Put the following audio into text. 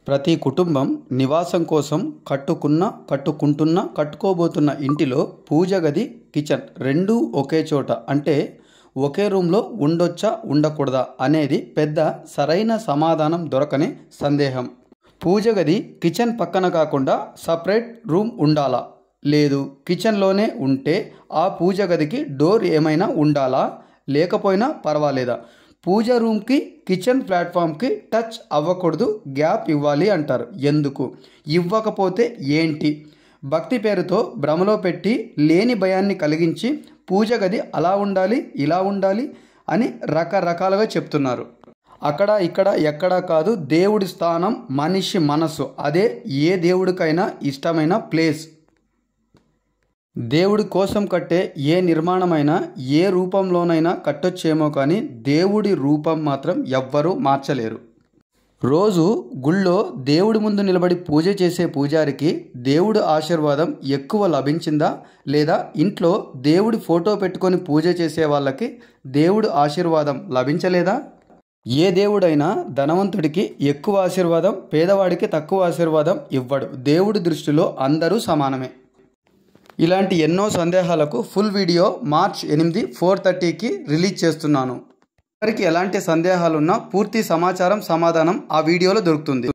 ప్రతి కుటుంబం నివాసం కోసం కట్టుకోబోతున్న ఇంటిలో పూజ గది, కిచెన్ రెండూ ఒకే చోట అంటే ఒకే రూమ్లో ఉండొచ్చా ఉండకూడదా అనేది పెద్ద సరైన సమాధానం దొరకని సందేహం. పూజ గది, కిచెన్ పక్కన కాకుండా సపరేట్ రూమ్ ఉండాలా? లేదు కిచెన్లోనే ఉంటే ఆ పూజ గదికి డోర్ ఏమైనా ఉండాలా? లేకపోయినా పర్వాలేదా? పూజ రూమ్కి కిచెన్ ప్లాట్ఫామ్కి టచ్ అవ్వకూడదు, గ్యాప్ ఇవ్వాలి అంటారు. ఎందుకు? ఇవ్వకపోతే ఏంటి? భక్తి పేరుతో భ్రమలో పెట్టి లేని భయాన్ని కలిగించి పూజ గది అలా ఉండాలి, ఇలా ఉండాలి అని రకరకాలుగా చెప్తున్నారు. అక్కడ ఇక్కడ ఎక్కడా కాదు, దేవుడి స్థానం మనిషి మనసు. అదే ఏ దేవుడికైనా ఇష్టమైన ప్లేస్. దేవుడి కోసం కట్టే ఏ నిర్మాణమైనా ఏ రూపంలోనైనా కట్టొచ్చేమో కానీ దేవుడి రూపం మాత్రం ఎవ్వరూ మార్చలేరు. రోజు గుళ్ళో దేవుడి ముందు నిలబడి పూజ చేసే పూజారికి దేవుడి ఆశీర్వాదం ఎక్కువ లభించిందా? లేదా ఇంట్లో దేవుడి ఫోటో పెట్టుకొని పూజ చేసే వాళ్ళకి దేవుడి ఆశీర్వాదం లభించలేదా? ఏ దేవుడైనా ధనవంతుడికి ఎక్కువ ఆశీర్వాదం, పేదవాడికి తక్కువ ఆశీర్వాదం ఇవ్వడు. దేవుడి దృష్టిలో అందరూ సమానమే. ఇలాంటి ఎన్నో సందేహాలకు ఫుల్ వీడియో మార్చ్ 8 4:30కి రిలీజ్ చేస్తున్నాను. ఎవరికి ఎలాంటి సందేహాలున్నా పూర్తి సమాచారం, సమాధానం ఆ వీడియోలో దొరుకుతుంది.